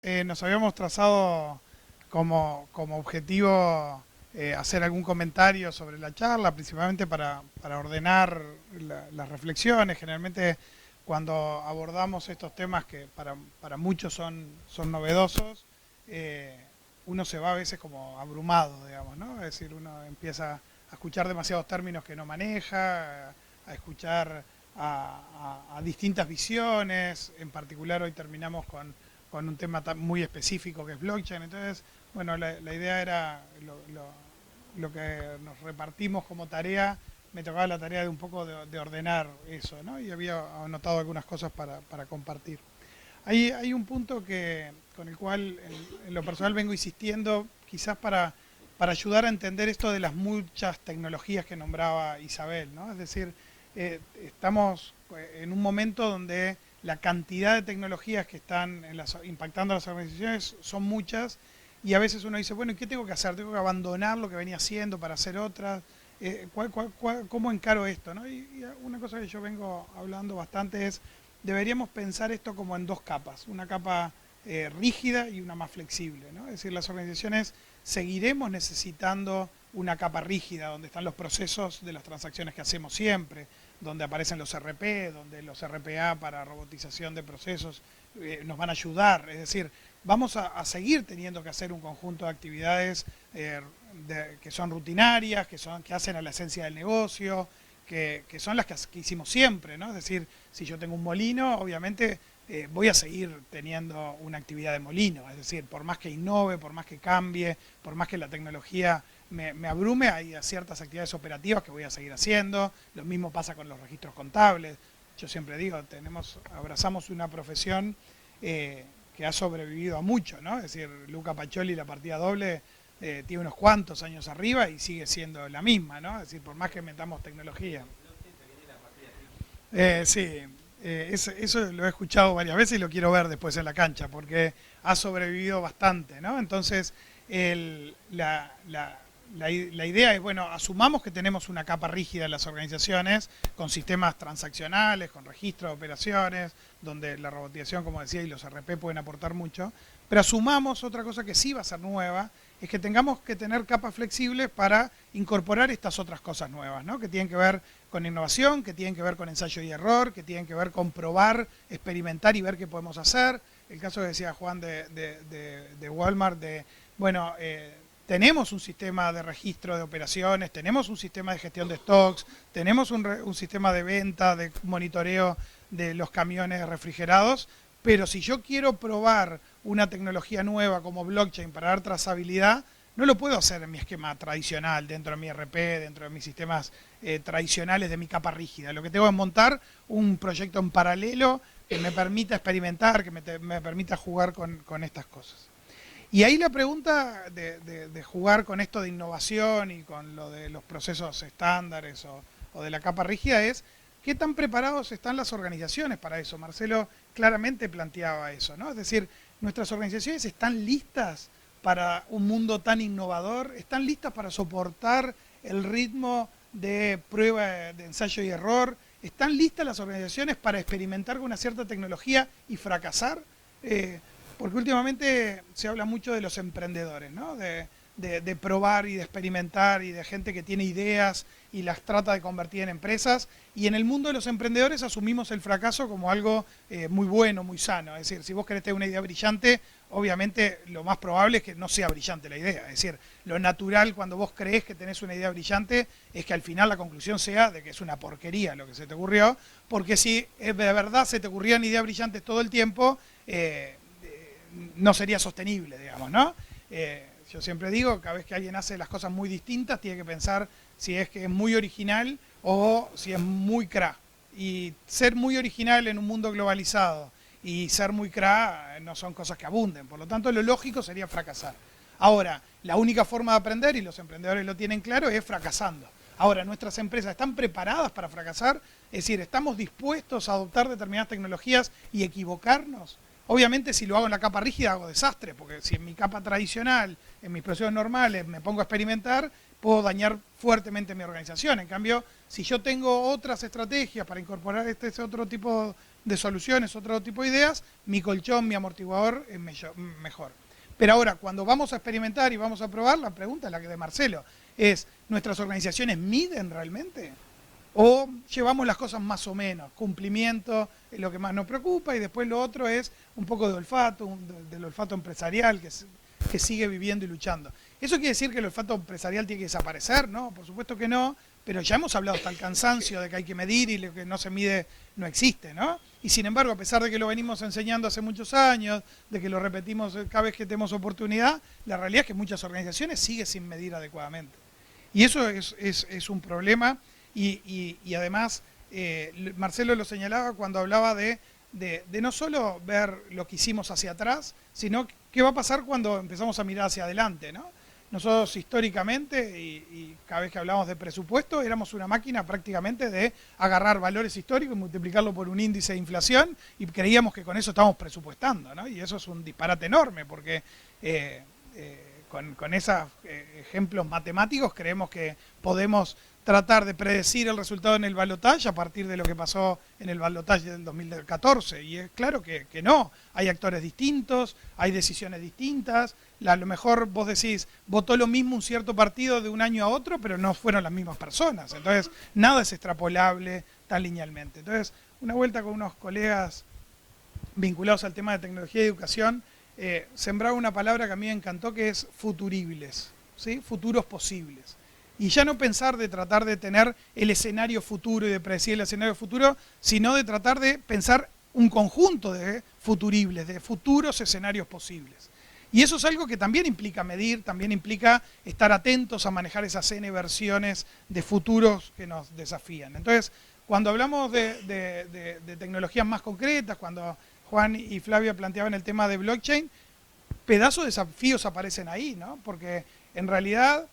Nos habíamos trazado como objetivo hacer algún comentario sobre la charla, principalmente para ordenar las reflexiones. Generalmente cuando abordamos estos temas que para muchos son novedosos, eh, uno se va a veces como abrumado, digamos, ¿no? Es decir, uno empieza a escuchar demasiados términos que no maneja, a escuchar a distintas visiones. En particular hoy terminamos con un tema muy específico que es blockchain. Entonces, bueno, la idea era lo que nos repartimos como tarea. Me tocaba la tarea de un poco de ordenar eso, ¿no? Y había anotado algunas cosas para compartir. Hay un punto con el cual en lo personal vengo insistiendo, quizás para ayudar a entender esto de las muchas tecnologías que nombraba Isabel, ¿no? Es decir, estamos en un momento donde la cantidad de tecnologías que están impactando a las organizaciones son muchas, y a veces uno dice, bueno, ¿y qué tengo que hacer? ¿Tengo que abandonar lo que venía haciendo para hacer otras? ¿Cómo encaro esto? ¿No? Y una cosa que yo vengo hablando bastante es, deberíamos pensar esto como en dos capas, una capa rígida y una más flexible, ¿no? Es decir, las organizaciones seguiremos necesitando una capa rígida donde están los procesos de las transacciones que hacemos siempre, donde aparecen los RP, donde los RPA para robotización de procesos nos van a ayudar. Es decir, vamos a seguir teniendo que hacer un conjunto de actividades que son rutinarias, que hacen a la esencia del negocio, que son las que hicimos siempre, ¿no? Es decir, si yo tengo un molino, obviamente voy a seguir teniendo una actividad de molino. Es decir, por más que innove, por más que cambie, por más que la tecnología me abrume, hay ciertas actividades operativas que voy a seguir haciendo. Lo mismo pasa con los registros contables. Yo siempre digo, abrazamos una profesión que ha sobrevivido a mucho, ¿no? Es decir, Luca Pacioli, la partida doble, tiene unos cuantos años arriba y sigue siendo la misma, ¿no? Es decir, por más que metamos tecnología. Sí, eso lo he escuchado varias veces y lo quiero ver después en la cancha, porque ha sobrevivido bastante, ¿no? Entonces, la idea es, bueno, asumamos que tenemos una capa rígida en las organizaciones, con sistemas transaccionales, con registro de operaciones, donde la robotización, como decía, y los RP pueden aportar mucho, pero asumamos otra cosa que sí va a ser nueva, es que tengamos que tener capas flexibles para incorporar estas otras cosas nuevas, ¿no? Que tienen que ver con innovación, que tienen que ver con ensayo y error, que tienen que ver con probar, experimentar y ver qué podemos hacer. El caso que decía Juan de Walmart, bueno, tenemos un sistema de registro de operaciones, tenemos un sistema de gestión de stocks, tenemos un sistema de venta, de monitoreo de los camiones refrigerados, pero si yo quiero probar una tecnología nueva como blockchain para dar trazabilidad, no lo puedo hacer en mi esquema tradicional, dentro de mi RP, dentro de mis sistemas tradicionales de mi capa rígida. Lo que tengo es montar un proyecto en paralelo que me permita experimentar, que me permita jugar con estas cosas. Y ahí la pregunta de jugar con esto de innovación y con lo de los procesos estándares o de la capa rígida es, ¿qué tan preparados están las organizaciones para eso? Marcelo claramente planteaba eso, ¿no? Es decir, nuestras organizaciones están listas para un mundo tan innovador, están listas para soportar el ritmo de prueba, de ensayo y error, están listas las organizaciones para experimentar con una cierta tecnología y fracasar. Porque últimamente se habla mucho de los emprendedores, ¿no? De probar y de experimentar y de gente que tiene ideas y las trata de convertir en empresas. Y en el mundo de los emprendedores asumimos el fracaso como algo muy bueno, muy sano. Es decir, si vos querés tener una idea brillante, obviamente lo más probable es que no sea brillante la idea. Es decir, lo natural cuando vos creés que tenés una idea brillante es que al final la conclusión sea de que es una porquería lo que se te ocurrió, porque si de verdad se te ocurrían ideas brillantes todo el tiempo, no sería sostenible, digamos, ¿no? Yo siempre digo, cada vez que alguien hace las cosas muy distintas, tiene que pensar si es que es muy original o si es muy cra. Y ser muy original en un mundo globalizado y ser muy cra no son cosas que abunden. Por lo tanto, lo lógico sería fracasar. Ahora, la única forma de aprender, y los emprendedores lo tienen claro, es fracasando. Ahora, ¿nuestras empresas están preparadas para fracasar? Es decir, ¿estamos dispuestos a adoptar determinadas tecnologías y equivocarnos? Obviamente si lo hago en la capa rígida hago desastre, porque si en mi capa tradicional, en mis procesos normales, me pongo a experimentar, puedo dañar fuertemente mi organización. En cambio, si yo tengo otras estrategias para incorporar este otro tipo de soluciones, otro tipo de ideas, mi colchón, mi amortiguador es mejor. Pero ahora, cuando vamos a experimentar y vamos a probar, la pregunta es la que de Marcelo, es, ¿nuestras organizaciones miden realmente? ¿O llevamos las cosas más o menos? Cumplimiento es lo que más nos preocupa y después lo otro es un poco de olfato, del olfato empresarial que sigue viviendo y luchando. ¿Eso quiere decir que el olfato empresarial tiene que desaparecer? No, por supuesto que no, pero ya hemos hablado hasta el cansancio de que hay que medir y lo que no se mide no existe, ¿no? Y sin embargo, a pesar de que lo venimos enseñando hace muchos años, de que lo repetimos cada vez que tenemos oportunidad, la realidad es que muchas organizaciones siguen sin medir adecuadamente. Y eso es un problema y además Marcelo lo señalaba cuando hablaba de no solo ver lo que hicimos hacia atrás, sino qué va a pasar cuando empezamos a mirar hacia adelante, ¿no? Nosotros históricamente, y cada vez que hablamos de presupuesto, éramos una máquina prácticamente de agarrar valores históricos y multiplicarlo por un índice de inflación y creíamos que con eso estábamos presupuestando, ¿no? Y eso es un disparate enorme porque con esos ejemplos matemáticos creemos que podemos tratar de predecir el resultado en el balotaje a partir de lo que pasó en el balotaje del 2014. Y es claro que no. Hay actores distintos, hay decisiones distintas. A lo mejor vos decís, votó lo mismo un cierto partido de un año a otro, pero no fueron las mismas personas. Entonces, nada es extrapolable tan linealmente. Entonces, una vuelta con unos colegas vinculados al tema de tecnología y educación, sembraba una palabra que a mí me encantó, que es futuribles, ¿sí? Futuros posibles. Y ya no pensar de tratar de tener el escenario futuro y de predecir el escenario futuro, sino de tratar de pensar un conjunto de futuribles, de futuros escenarios posibles. Y eso es algo que también implica medir, también implica estar atentos a manejar esas N versiones de futuros que nos desafían. Entonces, cuando hablamos de tecnologías más concretas, cuando Juan y Flavia planteaban el tema de blockchain, pedazos de desafíos aparecen ahí, ¿no? Porque en realidad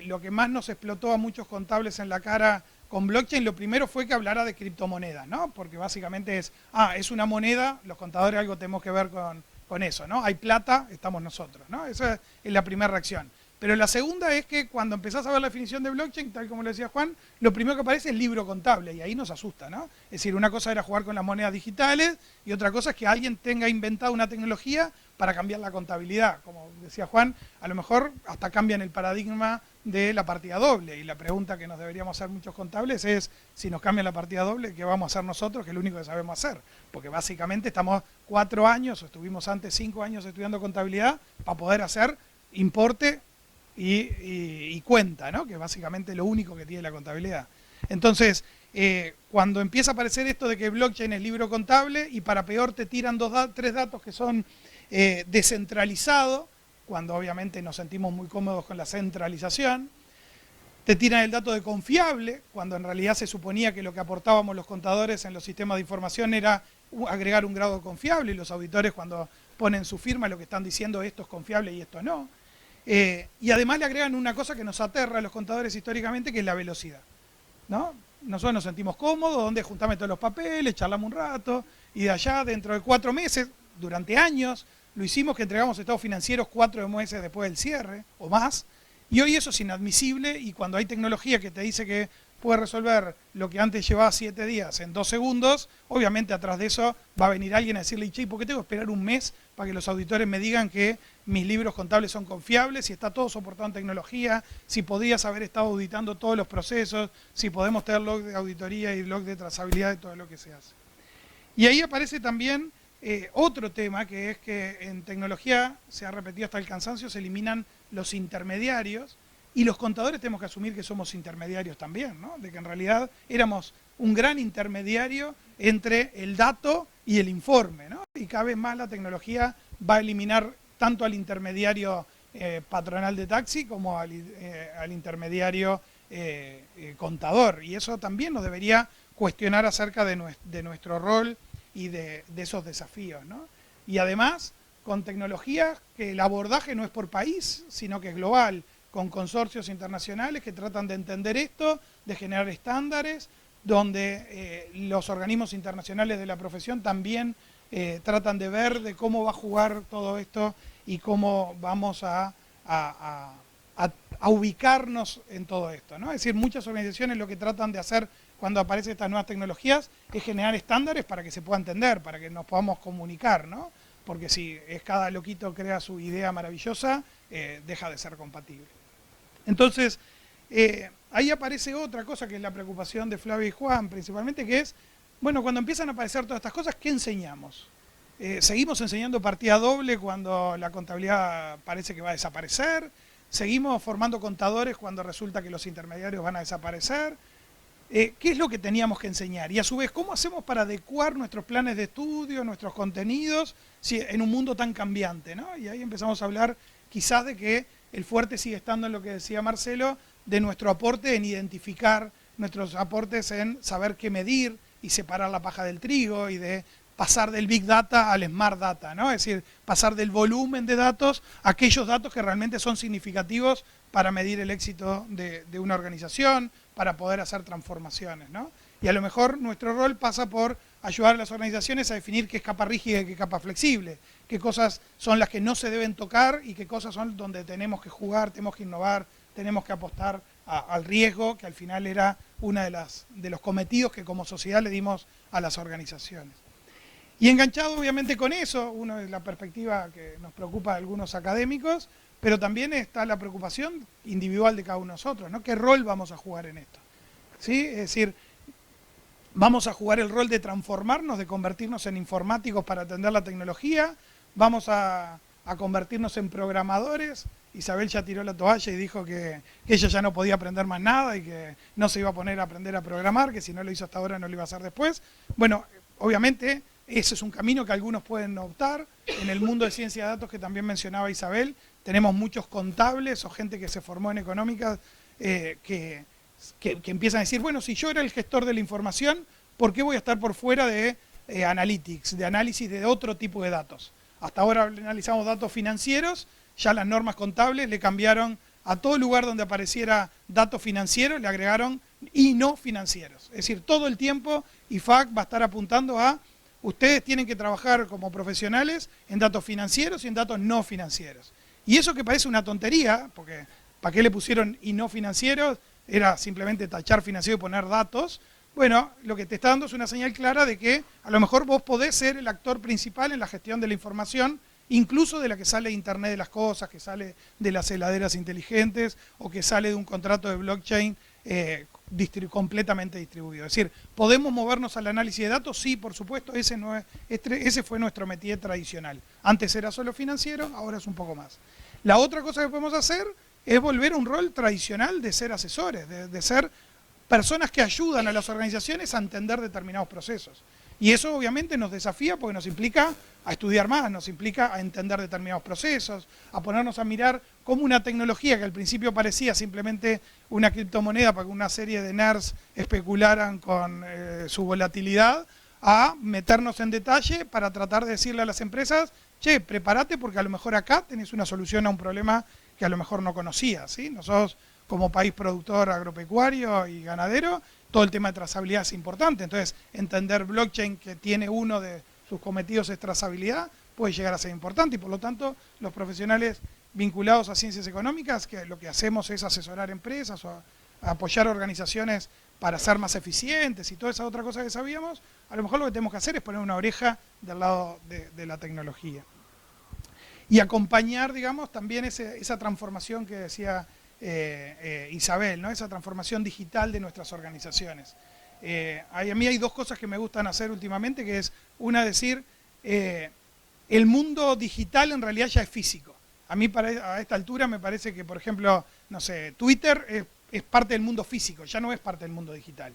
lo que más nos explotó a muchos contables en la cara con blockchain, lo primero fue que hablara de criptomonedas, ¿no? Porque básicamente es una moneda, los contadores algo tenemos que ver con eso, ¿no? Hay plata, estamos nosotros, ¿no? Esa es la primera reacción. Pero la segunda es que cuando empezás a ver la definición de blockchain, tal como lo decía Juan, lo primero que aparece es libro contable y ahí nos asusta, ¿no? Es decir, una cosa era jugar con las monedas digitales y otra cosa es que alguien tenga inventado una tecnología para cambiar la contabilidad. Como decía Juan, a lo mejor hasta cambian el paradigma de la partida doble y la pregunta que nos deberíamos hacer muchos contables es, si nos cambian la partida doble, ¿qué vamos a hacer nosotros? Que es lo único que sabemos hacer. Porque básicamente estamos 4 años, o estuvimos antes 5 años estudiando contabilidad para poder hacer importe y cuenta, ¿no? Que es básicamente lo único que tiene la contabilidad. Entonces, cuando empieza a aparecer esto de que blockchain es libro contable y para peor te tiran 3 datos que son descentralizados, cuando obviamente nos sentimos muy cómodos con la centralización, te tiran el dato de confiable, cuando en realidad se suponía que lo que aportábamos los contadores en los sistemas de información era agregar un grado confiable y los auditores cuando ponen su firma lo que están diciendo esto es confiable y esto no. Y además le agregan una cosa que nos aterra a los contadores históricamente, que es la velocidad, ¿no? Nosotros nos sentimos cómodos, donde juntamos todos los papeles, charlamos un rato, y de allá, dentro de 4 meses, durante años, lo hicimos que entregamos estados financieros 4 meses después del cierre, o más, y hoy eso es inadmisible, y cuando hay tecnología que te dice que puede resolver lo que antes llevaba 7 días en 2 segundos, obviamente atrás de eso va a venir alguien a decirle, che, ¿por qué tengo que esperar un mes para que los auditores me digan que mis libros contables son confiables, si está todo soportado en tecnología, si podías haber estado auditando todos los procesos, si podemos tener log de auditoría y log de trazabilidad de todo lo que se hace? Y ahí aparece también otro tema, que es que en tecnología, se ha repetido hasta el cansancio, se eliminan los intermediarios, y los contadores tenemos que asumir que somos intermediarios también, ¿no? De que en realidad éramos un gran intermediario entre el dato y el informe, ¿no? Y cada vez más la tecnología va a eliminar tanto al intermediario patronal de taxi como al intermediario contador. Y eso también nos debería cuestionar acerca de nuestro rol y de esos desafíos, ¿no? Y además, con tecnologías que el abordaje no es por país, sino que es global, con consorcios internacionales que tratan de entender esto, de generar estándares, donde los organismos internacionales de la profesión también tratan de ver de cómo va a jugar todo esto y cómo vamos a ubicarnos en todo esto, ¿no? Es decir, muchas organizaciones lo que tratan de hacer cuando aparecen estas nuevas tecnologías es generar estándares para que se pueda entender, para que nos podamos comunicar, ¿no? Porque si es cada loquito crea su idea maravillosa, deja de ser compatible. Entonces, ahí aparece otra cosa que es la preocupación de Flavio y Juan, principalmente, que es, bueno, cuando empiezan a aparecer todas estas cosas, ¿qué enseñamos? ¿Seguimos enseñando partida doble cuando la contabilidad parece que va a desaparecer? ¿Seguimos formando contadores cuando resulta que los intermediarios van a desaparecer? ¿Qué es lo que teníamos que enseñar? Y a su vez, ¿cómo hacemos para adecuar nuestros planes de estudio, nuestros contenidos, en un mundo tan cambiante, ¿no? Y ahí empezamos a hablar quizás de que el fuerte sigue estando en lo que decía Marcelo, de nuestro aporte en identificar, nuestros aportes en saber qué medir y separar la paja del trigo, y de pasar del Big Data al Smart Data, ¿no? Es decir, pasar del volumen de datos a aquellos datos que realmente son significativos para medir el éxito de una organización, para poder hacer transformaciones, ¿no? Y a lo mejor nuestro rol pasa por ayudar a las organizaciones a definir qué es capa rígida y qué capa flexible, qué cosas son las que no se deben tocar y qué cosas son donde tenemos que jugar, tenemos que innovar, tenemos que apostar al riesgo, que al final era uno de los cometidos que como sociedad le dimos a las organizaciones. Y enganchado obviamente con eso, uno es la perspectiva que nos preocupa a algunos académicos, pero también está la preocupación individual de cada uno de nosotros, ¿no? ¿Qué rol vamos a jugar en esto? ¿Sí? Es decir, vamos a jugar el rol de transformarnos, de convertirnos en informáticos para atender la tecnología, vamos a convertirnos en programadores. Isabel ya tiró la toalla y dijo que ella ya no podía aprender más nada y que no se iba a poner a aprender a programar, que si no lo hizo hasta ahora no lo iba a hacer después. Bueno, obviamente ese es un camino que algunos pueden optar. En el mundo de ciencia de datos que también mencionaba Isabel, tenemos muchos contables o gente que se formó en económicas que empiezan a decir, bueno, si yo era el gestor de la información, ¿por qué voy a estar por fuera de analytics, de análisis de otro tipo de datos? Hasta ahora analizamos datos financieros, ya las normas contables le cambiaron a todo lugar donde apareciera datos financieros, le agregaron y no financieros. Es decir, todo el tiempo IFAC va a estar apuntando a ustedes tienen que trabajar como profesionales en datos financieros y en datos no financieros. Y eso que parece una tontería, porque ¿para qué le pusieron y no financieros? Era simplemente tachar financiero y poner datos. Bueno, lo que te está dando es una señal clara de que a lo mejor vos podés ser el actor principal en la gestión de la información, incluso de la que sale de Internet de las cosas, que sale de las heladeras inteligentes o que sale de un contrato de blockchain completamente distribuido. Es decir, ¿podemos movernos al análisis de datos? Sí, por supuesto, ese fue nuestro métier tradicional. Antes era solo financiero, ahora es un poco más. La otra cosa que podemos hacer es volver a un rol tradicional de ser asesores, de ser personas que ayudan a las organizaciones a entender determinados procesos. Y eso obviamente nos desafía porque nos implica a estudiar más, nos implica a entender determinados procesos, a ponernos a mirar cómo una tecnología que al principio parecía simplemente una criptomoneda para que una serie de nerds especularan con su volatilidad, a meternos en detalle para tratar de decirle a las empresas, che, prepárate porque a lo mejor acá tenés una solución a un problema que a lo mejor no conocías, ¿sí? Nosotros como país productor agropecuario y ganadero, todo el tema de trazabilidad es importante. Entonces, entender blockchain, que tiene uno de sus cometidos es trazabilidad, puede llegar a ser importante. Y por lo tanto, los profesionales vinculados a ciencias económicas, que lo que hacemos es asesorar empresas o a apoyar organizaciones para ser más eficientes y toda esa otra cosa que sabíamos, a lo mejor lo que tenemos que hacer es poner una oreja del lado de la tecnología. Y acompañar, digamos, también esa transformación que decía Isabel, ¿no? Esa transformación digital de nuestras organizaciones. A mí hay dos cosas que me gustan hacer últimamente, que es una decir, el mundo digital en realidad ya es físico. A mí a esta altura me parece que, por ejemplo, no sé, Twitter es parte del mundo físico, ya no es parte del mundo digital.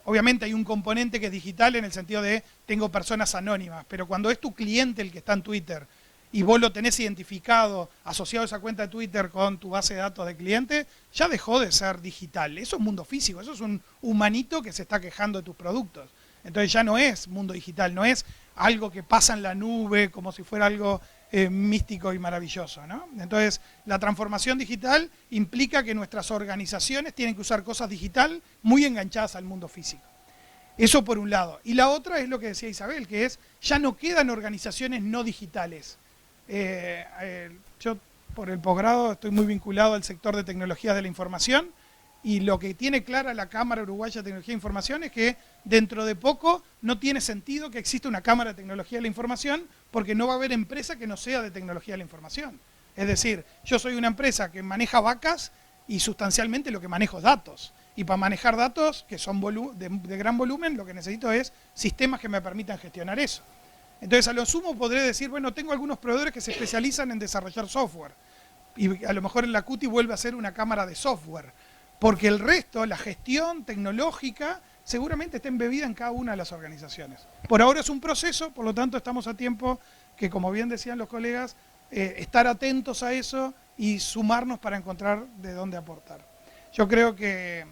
Obviamente hay un componente que es digital en el sentido de tengo personas anónimas, pero cuando es tu cliente el que está en Twitter y vos lo tenés identificado, asociado a esa cuenta de Twitter con tu base de datos de cliente, ya dejó de ser digital. Eso es mundo físico, eso es un humanito que se está quejando de tus productos. Entonces ya no es mundo digital, no es algo que pasa en la nube como si fuera algo místico y maravilloso, ¿no? Entonces la transformación digital implica que nuestras organizaciones tienen que usar cosas digital muy enganchadas al mundo físico. Eso por un lado. Y la otra es lo que decía Isabel, que es ya no quedan organizaciones no digitales. Yo por el posgrado estoy muy vinculado al sector de tecnologías de la información Y lo que tiene clara la Cámara Uruguaya de Tecnología e Información es que dentro de poco no tiene sentido que exista una Cámara de Tecnología de la Información porque no va a haber empresa que no sea de tecnología de la información. Es decir, yo soy una empresa que maneja vacas y sustancialmente lo que manejo es datos. Y para manejar datos, que son de gran volumen, lo que necesito es sistemas que me permitan gestionar eso. Entonces, a lo sumo podré decir, bueno, tengo algunos proveedores que se especializan en desarrollar software. Y a lo mejor en la CUTI vuelve a ser una cámara de software. Porque el resto, la gestión tecnológica, seguramente está embebida en cada una de las organizaciones. Por ahora es un proceso, por lo tanto estamos a tiempo que, como bien decían los colegas, estar atentos a eso y sumarnos para encontrar de dónde aportar. Yo creo que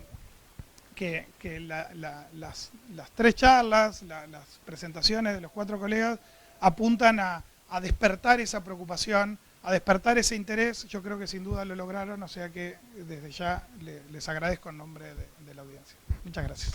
las 3 charlas, las presentaciones de los 4 colegas apuntan a despertar esa preocupación, a despertar ese interés. Yo creo que sin duda lo lograron, o sea que desde ya les agradezco en nombre de la audiencia. Muchas gracias.